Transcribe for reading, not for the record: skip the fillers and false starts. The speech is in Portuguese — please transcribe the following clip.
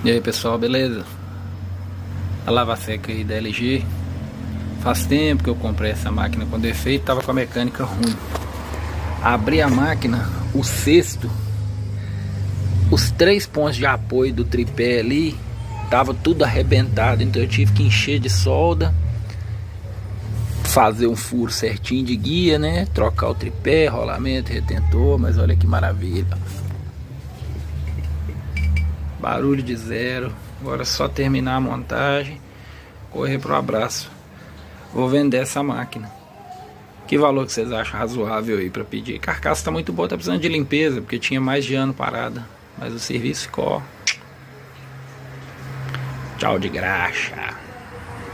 E aí pessoal, beleza? A lava seca aí da LG. Faz tempo que eu comprei essa máquina com defeito, tava com a mecânica ruim. Abri a máquina, o cesto, os 3 pontos de apoio do tripé ali, tava tudo arrebentado, então eu tive que encher de solda, fazer um furo certinho de guia, né? Trocar o tripé, rolamento, retentor, mas olha que maravilha. Barulho de zero. Agora é só terminar a montagem, correr pro abraço. Vou vender essa máquina. Que valor que vocês acham razoável aí para pedir? A carcaça tá muito boa, tá precisando de limpeza, porque tinha mais de ano parada. Mas o serviço ficou, ó. Tchau de graxa.